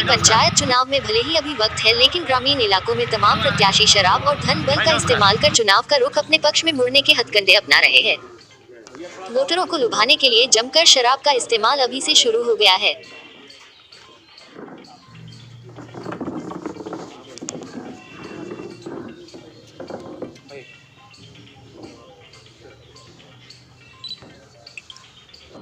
पंचायत चुनाव में भले ही अभी वक्त है, लेकिन ग्रामीण इलाकों में तमाम प्रत्याशी शराब और धन बल का इस्तेमाल कर चुनाव का रुख अपने पक्ष में मोड़ने के हथकंडे अपना रहे हैं। वोटरों को लुभाने के लिए जमकर शराब का इस्तेमाल अभी से शुरू हो गया है।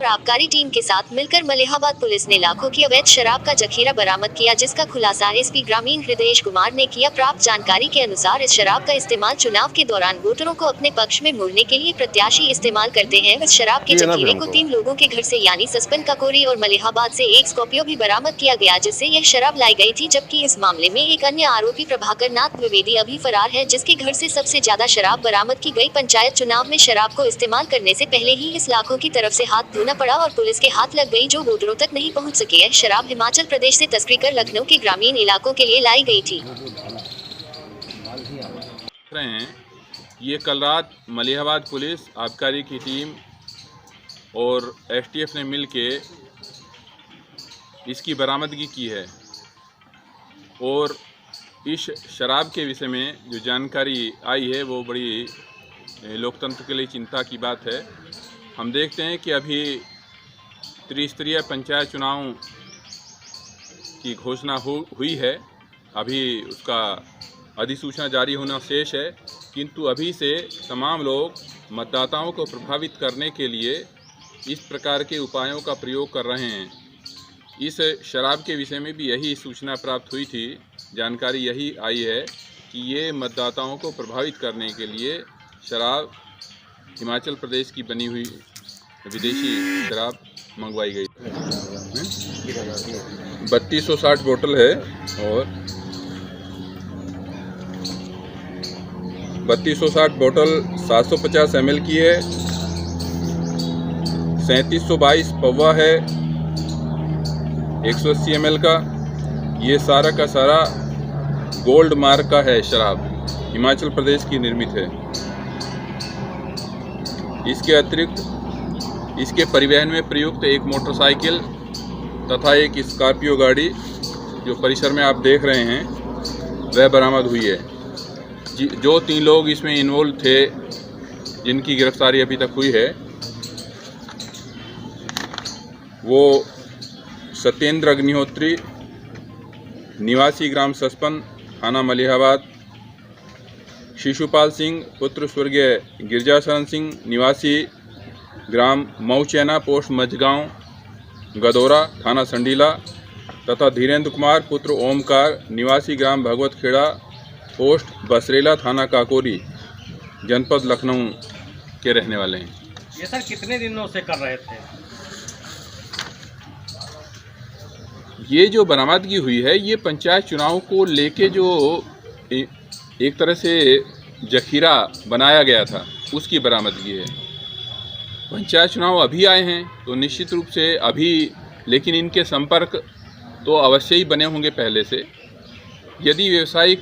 आबकारी टीम के साथ मिलकर मलिहाबाद पुलिस ने लाखों की अवैध शराब का जखीरा बरामद किया, जिसका खुलासा एसपी ग्रामीण हृदयेश कुमार ने किया। प्राप्त जानकारी के अनुसार इस शराब का इस्तेमाल चुनाव के दौरान वोटरों को अपने पक्ष में मोड़ने के लिए प्रत्याशी इस्तेमाल करते हैं। इस शराब के जखीरे को 3 लोगों के घर से यानी सस्पेन काकोरी और मलिहाबाद से एक स्कॉर्पियो भी बरामद किया गया, जिससे यह शराब लाई गई थी। जबकि इस मामले में एक अन्य आरोपी प्रभाकर नाथ द्विवेदी अभी फरार है, जिसके घर से सबसे ज्यादा शराब बरामद की गई। पंचायत चुनाव में शराब को इस्तेमाल करने से पहले ही इस लाखों की तरफ से हाथ धोना पड़ा और पुलिस के हाथ लग गई, जो वोटरों तक नहीं पहुंच सकी है। शराब हिमाचल प्रदेश से तस्करी कर लखनऊ के ग्रामीण इलाकों के लिए लाई गई थी। ये कल रात मलिहाबाद पुलिस आबकारी की टीम और एसटीएफ ने मिलके इसकी बरामदगी की है और इस शराब के विषय में जो जानकारी आई है वो बड़ी लोकतंत्र के लिए चिंता की बात है। हम देखते हैं कि अभी त्रिस्तरीय पंचायत चुनाव की घोषणा हुई है, अभी उसका अधिसूचना जारी होना शेष है, किंतु अभी से तमाम लोग मतदाताओं को प्रभावित करने के लिए इस प्रकार के उपायों का प्रयोग कर रहे हैं। इस शराब के विषय में भी यही सूचना प्राप्त हुई थी, जानकारी यही आई है कि ये मतदाताओं को प्रभावित करने के लिए शराब हिमाचल प्रदेश की बनी हुई विदेशी शराब मंगवाई गई। 3260 बोतल है और 3260 बोतल 750 ml की है। 3722 पौवा है 180 ml का। ये सारा का सारा गोल्ड मार्क का है शराब, हिमाचल प्रदेश की निर्मित है। इसके अतिरिक्त इसके परिवहन में प्रयुक्त एक मोटरसाइकिल तथा एक स्कॉर्पियो गाड़ी जो परिसर में आप देख रहे हैं वह बरामद हुई है। जो 3 लोग इसमें इन्वॉल्व थे जिनकी गिरफ्तारी अभी तक हुई है वो सत्येंद्र अग्निहोत्री निवासी ग्राम सस्पन थाना मलिहाबाद, शिशुपाल सिंह पुत्र स्वर्गीय गिरजाशरण सिंह निवासी ग्राम मऊचैना पोस्ट मझगांव गदौरा थाना संडीला तथा धीरेन्द्र कुमार पुत्र ओमकार निवासी ग्राम भगवत खेड़ा पोस्ट बसरेला थाना काकोरी जनपद लखनऊ के रहने वाले हैं। ये सर कितने दिनों से कर रहे थे? ये जो बरामदगी हुई है ये पंचायत चुनाव को लेके जो एक तरह से जखीरा बनाया गया था उसकी बरामदगी है। पंचायत चुनाव अभी आए हैं तो निश्चित रूप से अभी, लेकिन इनके संपर्क तो अवश्य ही बने होंगे पहले से। यदि व्यावसायिक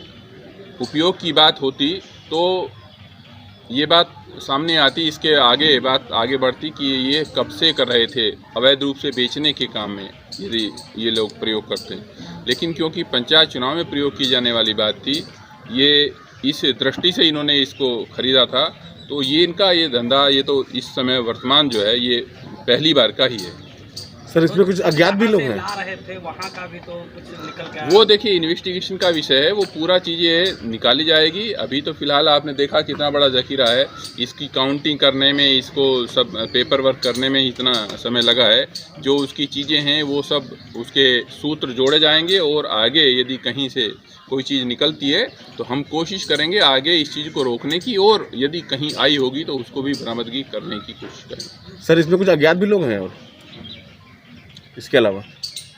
उपयोग की बात होती तो ये बात सामने आती, इसके आगे बात आगे बढ़ती कि ये कब से कर रहे थे अवैध रूप से बेचने के काम में यदि ये लोग प्रयोग करते हैं। लेकिन क्योंकि पंचायत चुनाव में प्रयोग की जाने वाली बात थी, ये इस दृष्टि से इन्होंने इसको खरीदा था, तो ये इनका ये धंधा ये तो इस समय वर्तमान जो है ये पहली बार का ही है। सर इसमें कुछ अज्ञात भी लोग हैं? ला रहे थे वहाँ का भी तो कुछ निकल के आया। वो देखिए इन्वेस्टिगेशन का विषय है, वो पूरा चीज़ें निकाली जाएगी। अभी तो फिलहाल आपने देखा कितना बड़ा जखीरा है, इसकी काउंटिंग करने में, इसको सब पेपर वर्क करने में इतना समय लगा है। जो उसकी चीज़ें हैं वो सब उसके सूत्र जोड़े जाएंगे और आगे यदि कहीं से कोई चीज़ निकलती है तो हम कोशिश करेंगे आगे इस चीज़ को रोकने की, और यदि कहीं आई होगी तो उसको भी बरामदगी करने की कोशिश करेंगे। सर इसमें कुछ अज्ञात भी लोग हैं और इसके अलावा?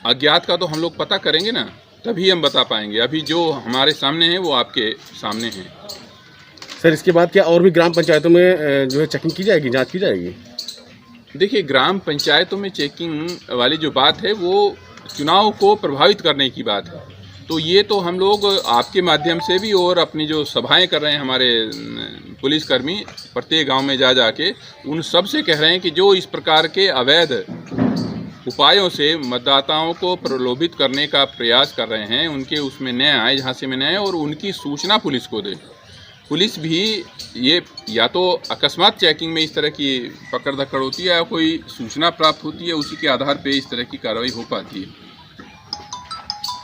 अज्ञात का तो हम लोग पता करेंगे ना, तभी हम बता पाएंगे। अभी जो हमारे सामने है वो आपके सामने है। सर इसके बाद क्या और भी ग्राम पंचायतों में जो है चेकिंग की जाएगी, जांच की जाएगी? देखिए ग्राम पंचायतों में चेकिंग वाली जो बात है वो चुनाव को प्रभावित करने की बात है। तो ये तो हम लोग आपके माध्यम से भी और अपनी जो सभाएं कर रहे हैं हमारे पुलिसकर्मी प्रत्येक गांव में जा जाके उन सब से कह रहे हैं कि जो इस प्रकार के अवैध उपायों से मतदाताओं को प्रलोभित करने का प्रयास कर रहे हैं, उनके उसमें न आए, झांसे में न आए और उनकी सूचना पुलिस को दे। पुलिस भी ये या तो अकस्मात चेकिंग में इस तरह की पकड़ धक्कड़ होती है या कोई सूचना प्राप्त होती है, उसी के आधार पे इस तरह की कार्रवाई हो पाती है।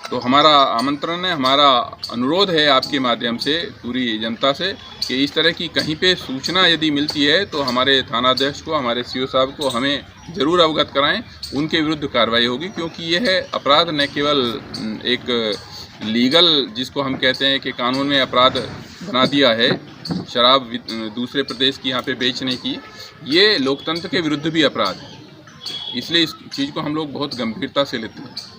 तो हमारा आमंत्रण है, हमारा अनुरोध है आपके माध्यम से पूरी जनता से कि इस तरह की कहीं पे सूचना यदि मिलती है तो हमारे थानाध्यक्ष को, हमारे सीओ साहब को हमें ज़रूर अवगत कराएं, उनके विरुद्ध कार्रवाई होगी। क्योंकि यह अपराध न केवल एक लीगल, जिसको हम कहते हैं कि कानून में अपराध बना दिया है शराब दूसरे प्रदेश की यहाँ पे बेचने की, ये लोकतंत्र के विरुद्ध भी अपराध है। इसलिए इस चीज़ को हम लोग बहुत गंभीरता से लेते हैं।